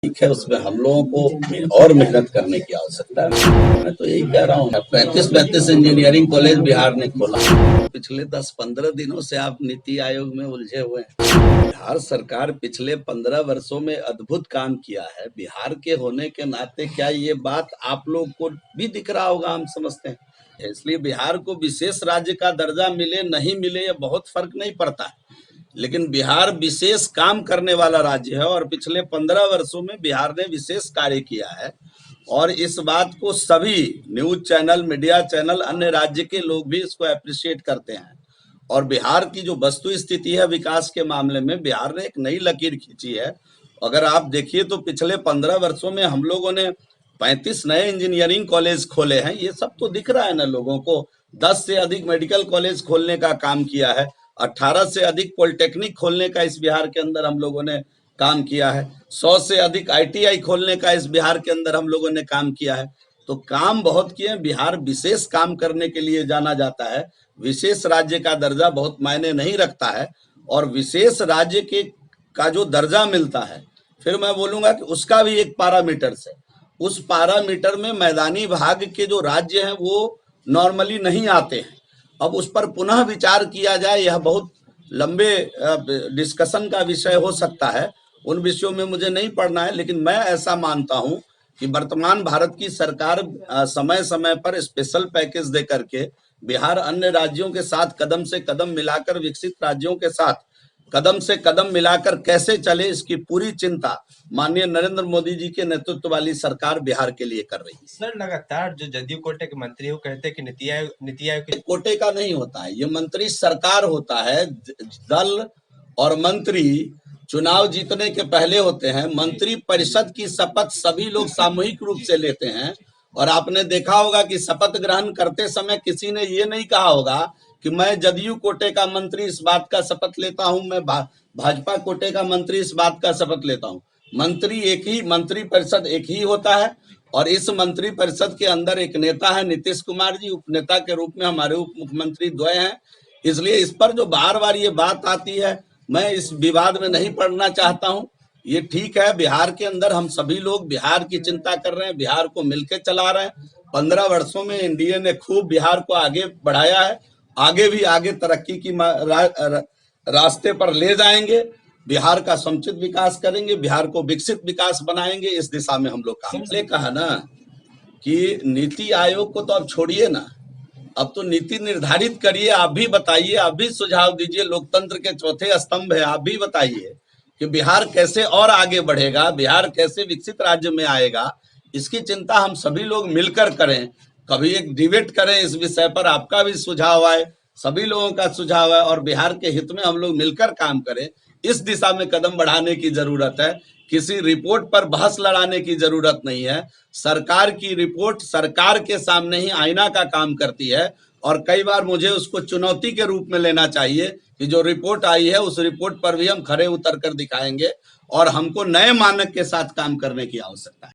ठीक है, उसमें हम लोगों को और मेहनत करने की आवश्यकता है। मैं तो यही कह रहा हूँ, 35 इंजीनियरिंग कॉलेज बिहार ने खोला। पिछले 10-15 दिनों से आप नीति आयोग में उलझे हुए हैं। बिहार सरकार पिछले 15 वर्षों में अद्भुत काम किया है। बिहार के होने के नाते क्या ये बात आप लोग को भी दिख रहा होगा, हम समझते हैं। इसलिए बिहार को विशेष राज्य का दर्जा मिले नहीं मिले, ये बहुत फर्क नहीं पड़ता है। लेकिन बिहार विशेष काम करने वाला राज्य है और पिछले 15 वर्षों में बिहार ने विशेष कार्य किया है। और इस बात को सभी न्यूज चैनल, मीडिया चैनल, अन्य राज्य के लोग भी इसको अप्रिशिएट करते हैं। और बिहार की जो वस्तु स्थिति है विकास के मामले में, बिहार ने एक नई लकीर खींची है। अगर आप देखिए तो पिछले 15 वर्षों में हम लोगों ने 35 नए इंजीनियरिंग कॉलेज खोले हैं। ये सब तो दिख रहा है ना लोगों को। 10 से अधिक मेडिकल कॉलेज खोलने का काम किया है। 18 से अधिक पॉलिटेक्निक खोलने का इस बिहार के अंदर हम लोगों ने काम किया है। 100 से अधिक ITI खोलने का इस बिहार के अंदर हम लोगों ने काम किया है। तो काम बहुत किए। बिहार विशेष काम करने के लिए जाना जाता है। विशेष राज्य का दर्जा बहुत मायने नहीं रखता है। और विशेष राज्य के का जो दर्जा मिलता है, फिर मैं बोलूंगा कि उसका भी एक पैरामीटर है। उस पैरामीटर में मैदानी भाग के जो राज्य हैं वो नॉर्मली नहीं आते हैं। अब उस पर पुनः विचार किया जाए, यह बहुत लंबे डिस्कशन का विषय हो सकता है। उन विषयों में मुझे नहीं पढ़ना है, लेकिन मैं ऐसा मानता हूं कि वर्तमान भारत की सरकार समय समय पर स्पेशल पैकेज दे करके बिहार अन्य राज्यों के साथ कदम से कदम मिलाकर, विकसित राज्यों के साथ कदम से कदम मिलाकर कैसे चले, इसकी पूरी चिंता माननीय नरेंद्र मोदी जी के नेतृत्व वाली सरकार बिहार के लिए कर रही है। सर, लगातार जो जदयू कोटे के मंत्री है वो कहते हैं कि नीति आयोग के कोटे का नहीं होता है, ये मंत्री सरकार होता है। दल और मंत्री चुनाव जीतने के पहले होते हैं। मंत्री परिषद की शपथ सभी लोग सामूहिक रूप से लेते हैं। और आपने देखा होगा कि शपथ ग्रहण करते समय किसी ने ये नहीं कहा होगा कि मैं जदयू कोटे का मंत्री इस बात का शपथ लेता हूं, मैं भाजपा कोटे का मंत्री इस बात का शपथ लेता हूं। मंत्री एक ही, मंत्री परिषद एक ही होता है। और इस मंत्री परिषद के अंदर एक नेता है नीतीश कुमार जी, उपनेता के रूप में हमारे उप मुख्यमंत्री द्वय हैं। इसलिए इस पर जो बार बार ये बात आती है, मैं इस विवाद में नहीं पड़ना चाहता हूं। ये ठीक है, बिहार के अंदर हम सभी लोग बिहार की चिंता कर रहे हैं, बिहार को मिलकर चला रहे हैं। 15 वर्षों में एनडीए ने खूब बिहार को आगे बढ़ाया है। आगे भी आगे तरक्की की रास्ते पर ले जाएंगे। बिहार का समुचित विकास करेंगे, बिहार को विकसित विकास बनाएंगे। इस दिशा में हम लोग काम ले कहा ना कि नीति आयोग को तो अब छोड़िए ना, अब तो नीति निर्धारित करिए। आप भी बताइए, आप भी सुझाव दीजिए। लोकतंत्र के चौथे स्तंभ है, आप भी बताइए कि बिहार कैसे और आगे बढ़ेगा, बिहार कैसे विकसित राज्य में आएगा। इसकी चिंता हम सभी लोग मिलकर करें। कभी एक डिबेट करें इस विषय पर, आपका भी सुझाव आए, सभी लोगों का सुझाव है, और बिहार के हित में हम लोग मिलकर काम करें। इस दिशा में कदम बढ़ाने की जरूरत है। किसी रिपोर्ट पर बहस लड़ाने की जरूरत नहीं है। सरकार की रिपोर्ट सरकार के सामने ही आईना का काम करती है। और कई बार मुझे उसको चुनौती के रूप में लेना चाहिए कि जो रिपोर्ट आई है उस रिपोर्ट पर भी हम खरे उतर कर दिखाएंगे। और हमको नए मानक के साथ काम करने की आवश्यकता है।